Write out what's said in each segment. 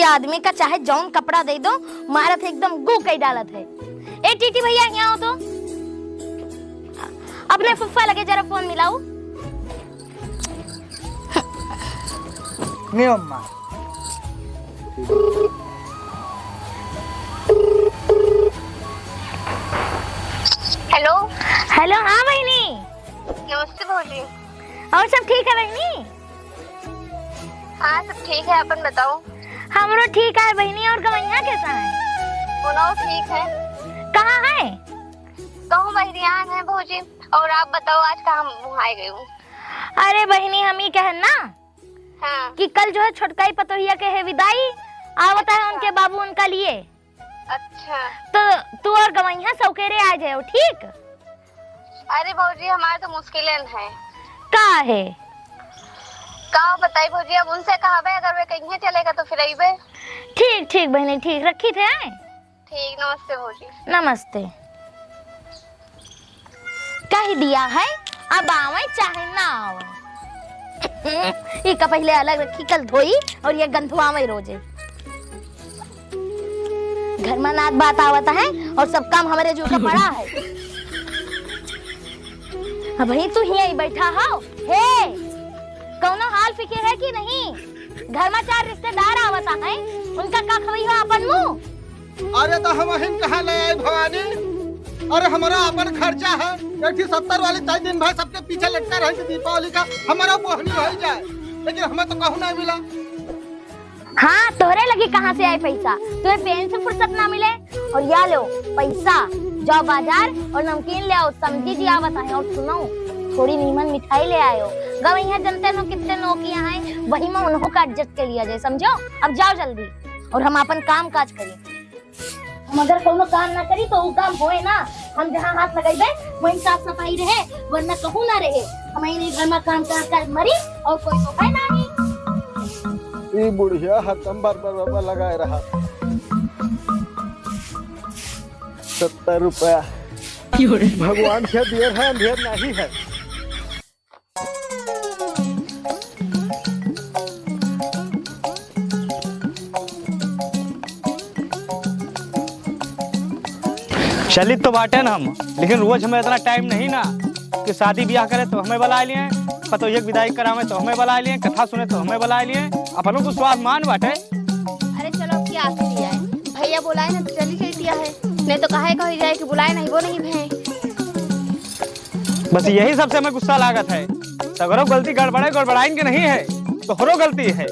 आदमी का चाहे जौन कपड़ा दे दो मारत एकदम गो कई डालत है। ए टीटी भैया यहाँ हो तो अपने फुफ्फा लगे जरा फोन मिलाओ। नहीं अम्मा। Hello hello. हाँ बहनी। नमस्ते भौजी। और सब ठीक है बहनी? हाँ सब ठीक है, अपन बताओ। हमरो ठीक है बहनी। और गवैया कैसा है? उनाओ ठीक है। कहाँ है? कहूँ बहरियान है भौजी। और आप बताओ आज कहाँ आए गए हूँ? अरे बहनी हम ही कहन ना हाँ। कि कल जो है छोटकाई पतोहिया के है विदाई आवत है उनके बाबू उनका लिए। अच्छा तो तू और गवैया सौकेरे आ जाओ ठीक? अरे भौजी हमारे तो मुश्किलें है। का है? कहा बताई भौजी, अब उनसे कहा अगर वे कहीं चलेगा तो फिर अइबे। ठीक ठीक बहनी ठीक। रखी थे आए? ठीक। नमस्ते भौजी। नमस्ते। कह दिया है अब आवे चाहे ना आवे। ये का पहले अलग रखी कल धोई और ये गंधुआवे रोजे। घर में नात बात आवता है और सब काम हमारे जो का पड़ा है। अब भाई तू यहीं बैठा हो हे कौनो हाल फिक्र है कि नहीं? घर में 4 रिश्तेदार आवता है उनका का खबई हो अपन मुंह? अरे तो हम हिन कहाँ ले आए भवानी? अरे हमारा अपन खर्चा है। एक 70 वाली तय दिन भाई सबके पीछे लटका रहे थे दीपावली का हमारा बोहनी हो जाए, लेकिन हमें तो कहूँ नहीं मिला। हाँ तोहरे लगी कहाँ से आए पैसा? तुम्हें पेन से फुर्सत ना मिले? और या लो पैसा जाओ बाजार और नमकीन ले आओ। समझी जी आवत है। और सुनो थोड़ी नीमन मिठाई ले आयो। गवैया जनते नो कितने नौकियां हैं वही में उन्हों का एडजस्ट कर लिया जाए समझो। अब जाओ जल्दी और हम अपन काम काज करें। हम अगर कोनो काम ना करी तो वो काम होए ना। हम जहाँ हाथ लगाइबे वहीं साफ सफाई रहे वरना कहूँ ना रहे। हमारे घर में काम कर मरी और कोई तो है नहीं। ये बुढ़िया हतम बार लगाए रहा। 70 रुपया भगवान से देर है अंधेर नहीं है। चलित तो बाटे ना हम, लेकिन रोज हमें इतना टाइम नहीं ना कि शादी ब्याह करे तो हमें बुला लिए, पतोहिया की विदाई करावे तो हमें बुला लिए, कथा सुने तो हमें बुला लिए। अपनों को स्वाभिमान बाटे। अरे चलो अब क्या आखिरी है, भैया बुलाए ना तो चली चल दिया है, नहीं तो कहे कही जाए कि बुलाए नहीं वो नहीं भे। बस यही सबसे हमें गुस्सा लागत है। सगरो गलती गड़बड़ाइन के नहीं है तो हरो गलती है।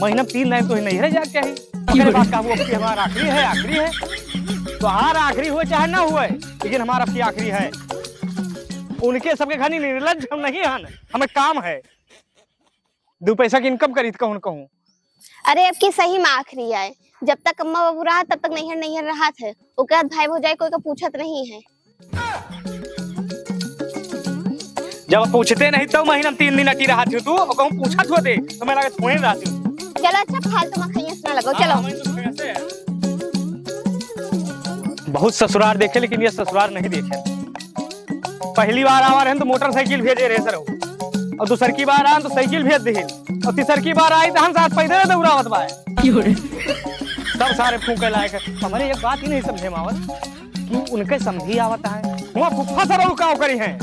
महीना 3 दिन तो ही नहीं रह जाके है। मेरे बात का वो अब की हमारा आखिरी है तो हार आखिरी हुए चाहे ना हुए, लेकिन हमारा अब की आखिरी है। उनके सबके खानी निर्लज हम नहीं हन, हमें काम है 2 पैसा की इनकम करी कहूँ। अरे अब की सही में आखिरी है। जब तक अम्मा बाबू रहा तब तक नहीं रहा थे। उसके बाद भाई भौजाई कोई का पूछत नहीं है। जब पूछते नहीं तो महीना में 3 दिन अटी रहा थी तू और कहूँ पूछत होते तो मैं लगा थोड़े रहा थी। चलो अच्छा फालतू में खैया सुना लगो। चलो बहुत ससुराल देखे लेकिन ये ससुराल नहीं देखे। पहली बार आवा रहे तो मोटरसाइकिल भेजे रहे सर, और दूसर की बार आए तो साइकिल भेज दी, और तीसर की बार आई तो हम साथ पैदल दौड़ावत बा। सब सारे फूके लायक हमारे एक बात ही नहीं समझे मावत कि उनके समझी आवता है वहाँ फुफ्फा सर का करी है।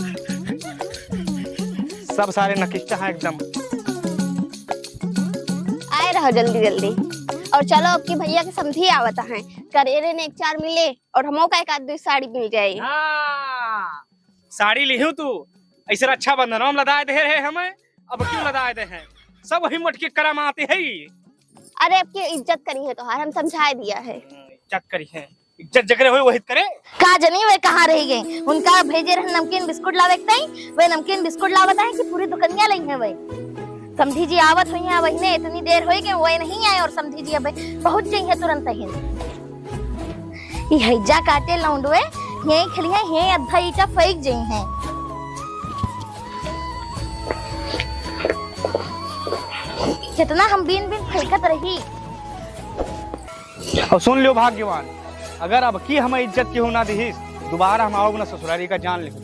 सब सारे नकिस्ता हैं एकदम। आए रहो जल्दी और चलो अब की भैया के समझी आवता है। करेरे ने 1-4 मिले और हमों का 1-2 साड़ी मिल जाए। साड़ी लिहू तू ऐसे रक्षा बंधन हम लदाए दे है हमें। अब क्यों लदाए दे हैं? सब वही मटके कराम आते है। अरे अब की इज्जत करी है तो हम समझा दिया है। इज्जत करी है, इज्जत जगरे हुए वही करे। का जनी वे कहाँ रह गए? उनका भेजे रहे नमकीन बिस्कुट लावे वे नमकीन बिस्कुट लावत है कि पूरी दुकानिया लई है। वे समझी जी आवत हुई है वही ने इतनी देर होई के वो नहीं आए और समझी जी अब पहुंच गई है तुरंत ही। ये हैजा काटे लौंडवे यही खली है ये अद्धा ईटा फेंक गई है। कितना हम बिन फेंकत रही। और सुन लियो भाग्यवान, अगर अब की हमें इज्जत की होना दी दोबारा हम आओगे ना ससुरारी का जान लिखो।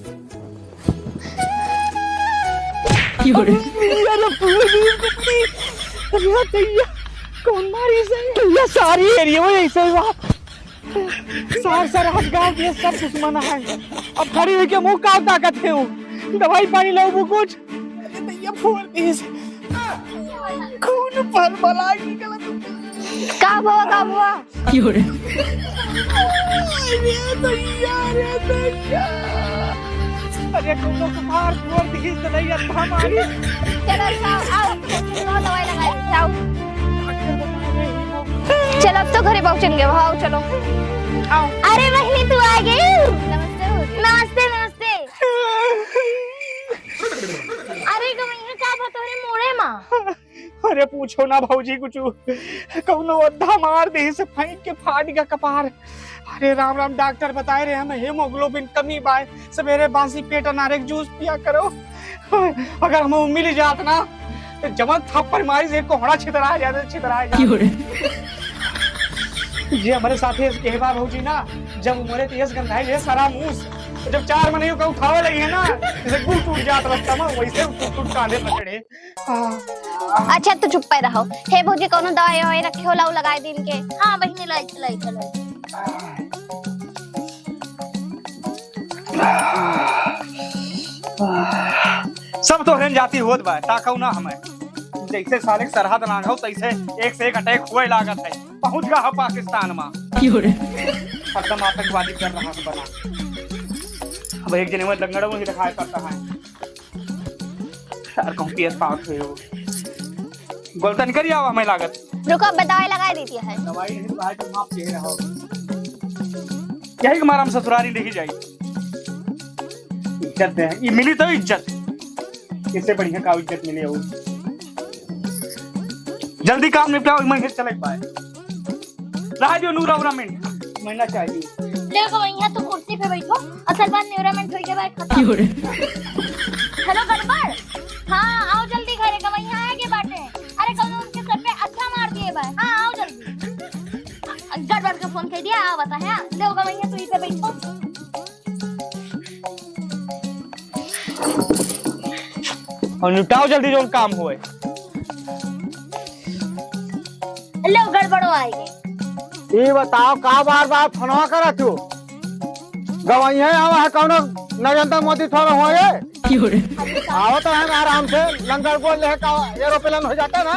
कौन मारी से? ये सारी एरिया में ऐसे ही बात। सार गाँव के सब दुश्मन है। अब खड़ी हुई के मुंह का ताकत है वो। दवाई पानी लो वो कुछ। अरे भैया फोड़ दी से। कौन पर बला की गलत। का हुआ? क्यों रे? अरे भैया। अरे कोनो कुमार फोड़ दी से नहीं अच्छा मारी। चलो आओ दवाई लगाई आओ। चलो अब तो घरे पहुंचेंगे। आओ चलो आओ। अरे बहनी तू आ गई। नमस्ते नमस्ते। अरे गवैया का बतोरे मोड़े माँ। अरे पूछो ना भौजी कुछ। कौनो अद्धा मार दे से फेंक के फाड़ गया कपार। अरे राम राम डॉक्टर बताए रहे हमें हेमोग्लोबिन कमी बाय। सवेरे बासी पेट अनारक जूस पिया करो। अगर हमें मिल जात ना तो जमन थप्पड़ मारी से कोहड़ा छितरा जाए। जी हमारे साथी कहवा भौजी ना जब उमरे तेज गंधाई है सारा मूस जब 4 महीने का उठावे लगी है ना जैसे गुट टूट जात रस्ता में वैसे टूट कांधे पकड़े। अच्छा तो चुप पे रहो। हे भौजी कोनो दवाई ववाई रखे हो लाऊ लगाए दिन के। हाँ बहनी लाई चलो। सब तो हरन जाती होत बा ताकऊ ना हमें जैसे साले सरहद ना हो तैसे एक से एक अटैक हुए लागत है। पहुंच गया है पाकिस्तान में। क्यों रे? एकदम आतंकवादी कर रहा है बना। अब एक जने में लंगड़ों ही दिखाई पड़ता है। यार कौन पीएस पास हुए हो। गलत नहीं करिए हमें लागत। रुको दवाई लगा दी है। दवाई नहीं भाई तुम आप कह रहे हो। यही हमारा हम ससुरारी देखी जाए। इज्जत है ये मिली तो इज्जत। इससे बढ़िया का इज्जत मिले हो। जल्दी काम निपटाओ मैं चले पाए। राजू नूरा मिनट महीना चाहिए। ले गवैया तू कुर्सी पे बैठो। असल बात न्यूरामेंट होई के बाद खत्म। हेलो गड़बड़। हाँ आओ जल्दी घरे गवैया आगे बाटे। अरे कल उनके सर पे अच्छा मार दिए बा। हाँ आओ जल्दी। गड़बड़ का फोन कर दिया आ बता है। ले गवैया तू इधर बैठो। और निपटाओ जल्दी जो काम हुए। लो गड़बड़ो आएगी। ये बताओ का बार फनवा करा तू गवैया आवा है कौन नरेंद्र मोदी थोड़ा होए। आओ तो है आराम से लंगर गोल ले का एरोप्लेन हो जाता ना।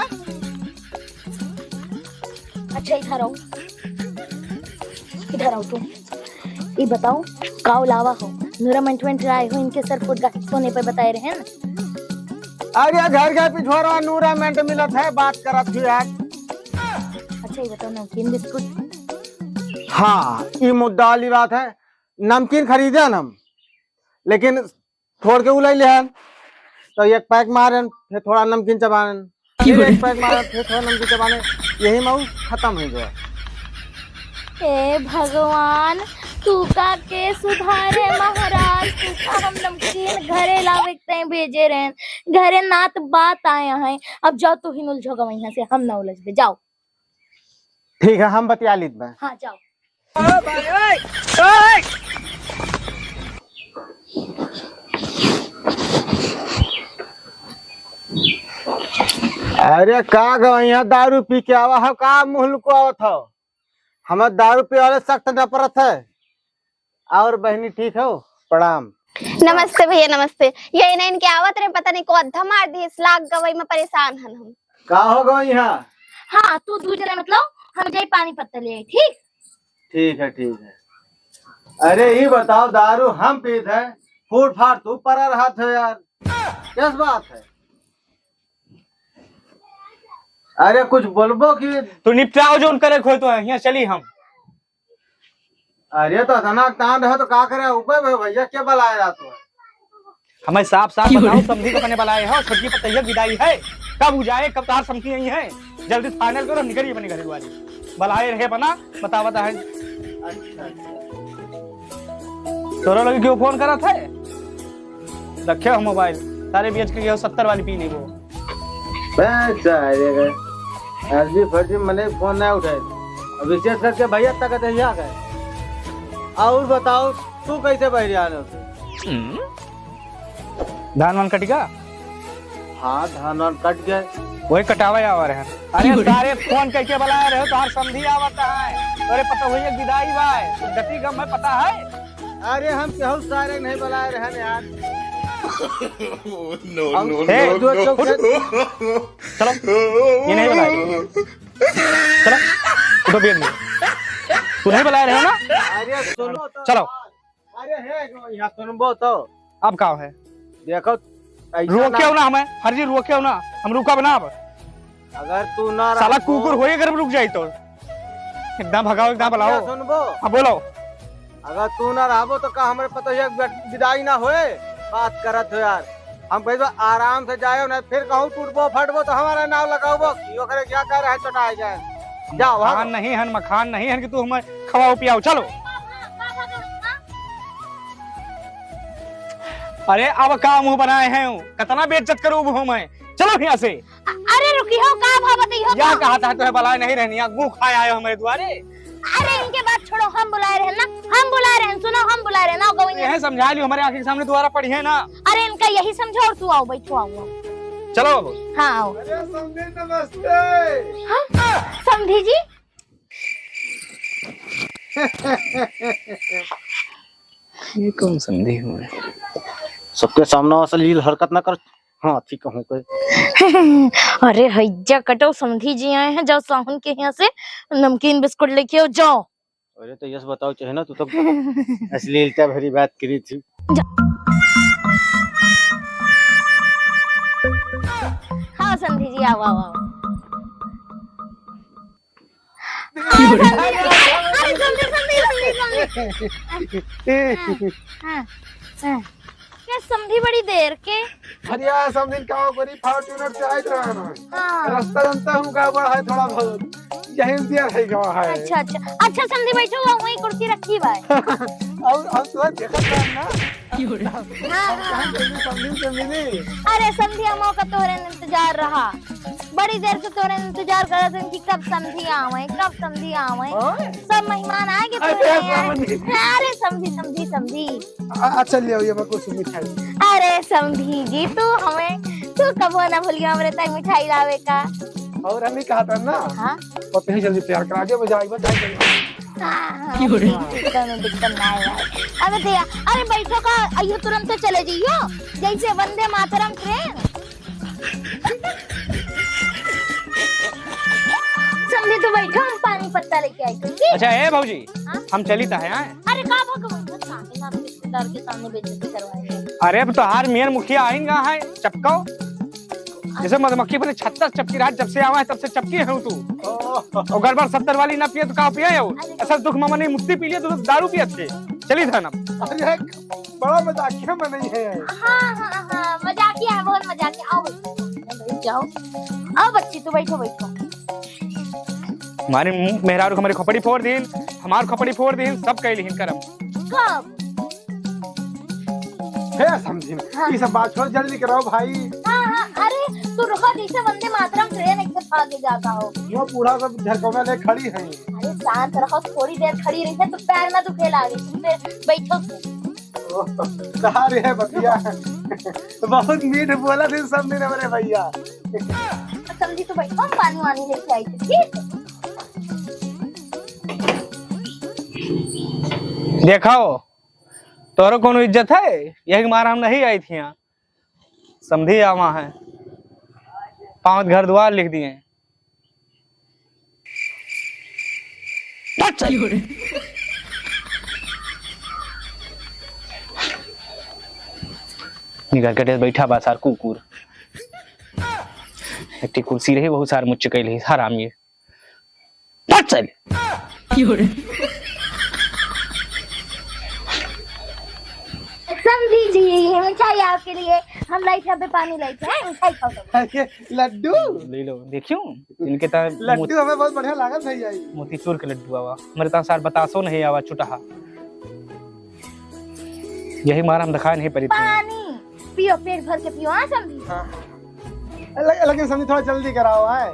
अच्छा इधर आओ तुम। ये बताओ काव लावा हो नूरामेंट आए हो इनके सर फुट सोने पे बताए रहे हैं ना। अरे घर के पिछोरा नूरामेंट मिलत है बात करत थी यार। अच्छा ये बताओ नमकीन बिस्कुट। हाँ ये मुद्दा वाली बात है। नमकीन खरीदे हम लेकिन थोड़ के उलाई ले तो एक पैक मारन फिर थोड़ा नमकीन चबान फिर एक पैक मारन फिर थोड़ा नमकीन चबाने यही मऊ खत्म हो गया। हे भगवान तू का के सुधारे महाराज। तू का हम नमकीन घरे लावे भेजे रहे घरे नात बात आया है। अब जाओ तू ही उलझो गवैया से हम ना उलझ दे। जाओ ठीक है हम बतिया लीत बा। हाँ जाओ। अरे का गवैया दारू पी के आवा हो का मुंह लुको आवत हो। हमें दारू पी वाले सख्त नफरत है। और बहनी ठीक हो प्रणाम। नमस्ते भैया नमस्ते। ये नहीं इनके आवत रहे पता नहीं को अद्धा मार दी। इस लाख गवई में परेशान हन हम। का हो गवैया। हाँ तू दूसरे मतलब हम जाए पानी पत्ता ले आए। ठीक है। अरे ये बताओ दारू हम पीते हैं फूट फाट तू परा रहा था यार किस बात है। अरे कुछ बोलबो कि तू निपटाओ जो करे खोए तो यहाँ चली हम। अरे तो अचानक तान रहे तो का करे ऊपर भैया क्या बुलाया जाता है। हमें साफ बताओ समझी को अपने बुलाए है और छोटकी पतैया विदाई है कब जाए कब तार समझी नहीं है। जल्दी फाइनल करो निकलिए अपने घर वाली बुलाए रहे बना बतावत है। तोरा लगे क्यों फोन करा था रखे हो मोबाइल सारे बेच के 70 वाली पी ली वो। अर्जी फर्जी मैंने फोन नहीं उठाए विशेष करके भैया तक गए। और बताओ तू कैसे बहरियान हो। धान वान कट गया। हाँ धान वान कट गए वही कटावे आवा रहे। अरे सारे फोन करके बुलाए रहे तो हर समझी आवता है। अरे पता हुई है विदाई भाई गति गम है पता है। अरे हम केहू सारे नहीं बुलाए रहे यार। चलो ये नहीं बुलाए। चलो उठो बेग में। तू नहीं बुलाए रहे ना। अरे सुनो तो। चलो। अरे है यहाँ सुनबो तो। अब क्या है देखो रोके हो ना हमें हर चीज रोके हो ना हम रुका बना। अब अगर तू ना साला कुकुर होए अगर रुक जाए तो एकदम भगाओ एकदम बुलाओ। सुनबो हाँ बोलो। अगर तू ना रहबो तो का हमारे पता है विदाई ना होए। बात करत हो यार। हम कहीं आराम से जाए ना फिर कहूँ टूटबो फटबो तो हमारा नाम लगाओ यो करे क्या कर रहा है चटाए जाए। जाओ मखान नहीं हन मखान नहीं हन कि तू हमें खवाओ पियाओ। चलो अरे अब का मुंह बनाए हैं कितना बेइज्जत करूँ मुंह में। चलो यहाँ से। अरे रुकी हो का भावत हो या कहा था तुम्हें बुलाए नहीं रहनी गु खाए आए हो हमारे द्वारे। अरे इनके बात छोड़ो हम बुलाए रहे ना हम बुलाए रहे सुनो हम बुलाए रहे ना गवैया यह समझा लियो हमारे आंखों के सामने दोबारा पढ़ी है ना। अरे इनका यही समझो और तू आओ बैठो आओ चलो अब हाँ आओ। अरे समझी नमस्ते। हाँ समझी जी ये कौन समझी हुए सबके सामने अश्लील हरकत ना कर। हाँ ठीक कहूँ कोई। अरे हैजा कटो समझी जी आए हैं जाओ साहुन के यहाँ से नमकीन बिस्कुट लेके आओ जाओ। अरे तो यस बताओ चाहे ना तू तो अश्लीलता भरी बात करी थी। हाँ समझी जी आओ आओ आओ। समझी बड़ी देर के हरिया समझी का बड़ी फॉर्च्यूनर से आए रहा ना। हाँ रास्ता जानता हूँ का बड़ा है थोड़ा बहुत यही दिया है का है। अच्छा अच्छा अच्छा समझी बैठो वहीं कुर्सी रखी भाई। और हम तो देखा था ना। हाँ समझी से मिली। अरे समझी अम्मा का तोरे इंतजार रहा बड़ी देर से तोरे इंतजार कर रहे थे कि कब समझी आवे कब समझी आवे। सब मेहमान आएंगे अरे समझी समझी समझी। अच्छा ले ये मैं कुछ मिठाई। अरे समझी जी तू कबो ना भूलियो हमरे तक मिठाई लावे का। और हमें कहा था ना। हाँ पते ही जल्दी तैयार करा दे मुझे आइबा चाहिए। दिक्कत ना है अबे दिया। अरे बैठो का आइयो तुरंत तो चले जाइयो जैसे वंदे मातरम ट्रेन। समझी तो बैठो हम पानी पत्ता लेके आए थे। अच्छा ए भाऊजी हम चली था है। अरे का भगवान रिश्तेदार के सामने बेइज्जती करवाएंगे। अरे अब तो हार मेयर मुखिया आएंगा है चपकाओ जैसे मधुमक्खी अपने छत्ता चपकी रहा जब से आवा है तब से चपकी है तू। और गड़बड़ 70 वाली ना पिए तो कहा पिया है ऐसा दुख मामा ने मुक्ति पी लिया तो दारू पिए थे। चली था ना। अरे बड़ा मजाकिया में नहीं है। हाँ मजाकिया है बहुत मजाकिया। आओ बैठ जाओ आओ बच्ची तू बैठो बैठो। हमारे मेहरारू हमारी खोपड़ी फोड़ दीन हमार खोपड़ी फोड़ दीन सब कह लीन करम। कब है समझी ये सब बात छोड़ जल्दी कराओ भाई। हाँ अरे तू रुको जैसे वंदे मातरम ट्रेन एकदम आगे जाता हो। यो बूढ़ा सब झरकोना ले खड़ी है। अरे शांत रहो थोड़ी देर खड़ी रही है तो पैर ना दुखे लागे तुम बैठो। कहा रे है बतिया बहुत मीठ बोला थे सब ने मेरे भैया। समझी तो बैठो हम पानी वानी लेके आई थी ठीक। देखाओ तोरो कोनो इज्जत है यही मारा हम नहीं आई थी यहाँ समझी आवा है 5 घर द्वार लिख दिए। घर के बैठा बा सार कुकुर एक कुर्सी रही बहुत सार मुच्च कैल हराम ये चल। समझी जी मिठाई आपके लिए हम लाई थे पानी लाई थे मिठाई खाओ। लड्डू ले लो देखियो इनके ता लड्डू हमें बहुत बढ़िया लागत है यार। मोतीचूर के लड्डू आवा मेरे ता सार बतासो नहीं आवा छुटहा यही मारा हम दिखा नहीं पड़ी। पानी पियो पेट भर के पियो। हाँ समझी। लेकिन समझी थोड़ा जल्दी कराओ है।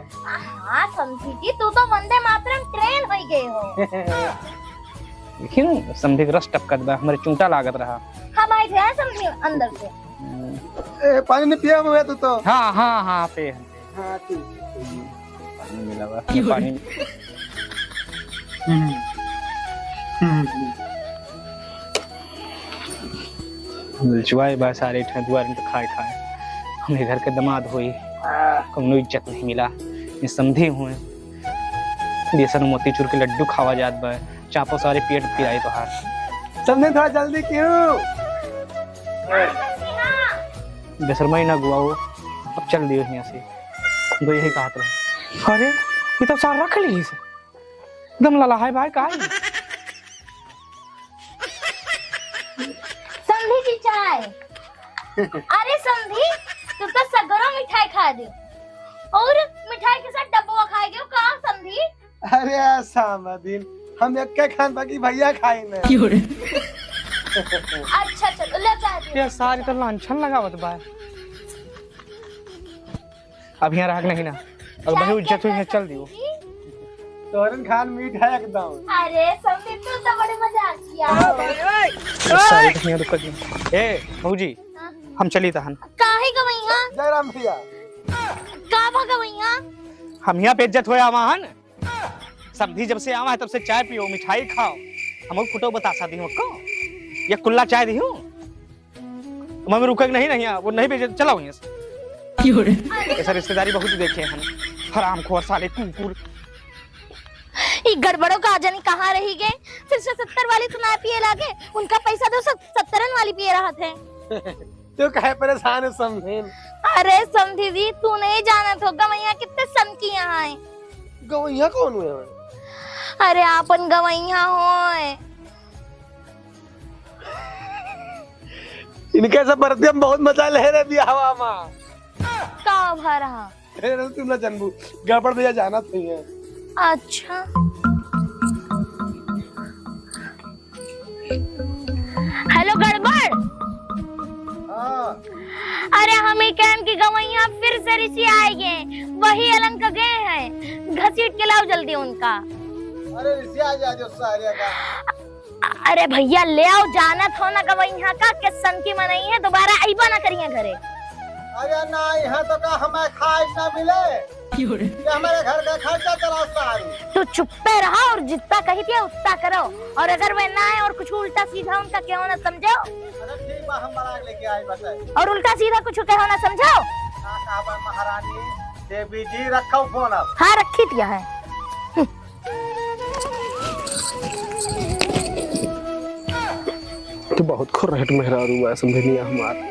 हाँ समझी जी तू तो वंदे मातरम ट्रेन हो गए हो। देखियो समझी रस टपकत बा हमारे चूंटा लागत रहा। हम आए थे समझी अंदर से। पानी नहीं पिया हुआ तू तो। हाँ पे हाँ ठीक पानी मिला हुआ पानी जुआई बा सारे ठंडुआ तो खाए खाए हमें घर के दामाद हुई कौनो इज्जत नहीं मिला ये समझे हुए बेसन मोतीचूर के लड्डू खावा जात बा चापो सारे पेट पिराई तो हार समझे थोड़ा जल्दी क्यों बेसरमा ही ना गुआओ अब चल दियो यहाँ से दो यही कहत रहे अरे ये तो सार रख ली से दम लला है भाई काहे संधी की चाय। अरे संधी तू तो सगरो मिठाई खा दे और मिठाई के साथ डब्बा खाए गयो कहाँ संधी? अरे सामदीन हम एक के खान बाकी भैया खाए ना अच्छा चलो ले चाय दे। ये सारी तो लांछन लगावत बा अब यहाँ राग नहीं ना अब बहुत इज्जत हुई है चल दियो तोरन खान मीठ है एकदम। अरे संधी तू तो बड़े मजाक किया। सारी तो यहाँ रुक गई ए भौजी हम चली तहन काहे गवैया जय राम भैया का भा गवैया हम यहाँ पे इज्जत होया वहां समधी जब से आवा है तब से चाय पियो मिठाई खाओ हम फोटो बता सा दी को ये कुल्ला चाय दी हूँ मैं रुके नहीं वो नहीं भेजे चला वहीं से ऐसा रिश्तेदारी बहुत देखे हैं हराम खोर साले कुकुर ये गड़बड़ों का आजानी कहाँ रही गए फिर से 70 वाली तो ना पिए लागे उनका पैसा तो 70 वाली पिए रहा थे। तू काहे परेशान है समझेन। अरे समझी जी तू नहीं जाना तो गवैया कितने सन की यहाँ है। गवैया कौन हुए? अरे आपन गवैया होए इनके सब बरतिया बहुत मजा ले रहे बियाहवा में का भरा। तुम ना जनबू गड़बड़ भैया जाना चाहिए। अच्छा हेलो गड़बड़। हाँ अरे हमें कहन की गवैया फिर से ऋषि आएंगे वही अलंग का गए हैं घसीट के लाओ जल्दी उनका। अरे ऋषि आ जा जो सारिया का। अरे भैया ले आओ जाना था ना गवैया का के सन की मनाई है दोबारा आईबा ना करिए घरे। अरे ना यहाँ तो का हमें खाए ना मिले कि हमारे घर का खर्चा चला सारी। तो चुप्पे रहा और जितना कही थी उतना करो और अगर वे ना आए और कुछ उल्टा सीधा उनका क्यों ना समझो। अरे ठीक बा हम बराग लेके आए बताए और उल्टा सीधा कुछ कहो ना समझो। महारानी देवी जी रखो फोन अब। हाँ रखी दिया है। तो बहुत खुर रहट मेहरारू है समझ लिया हमारा।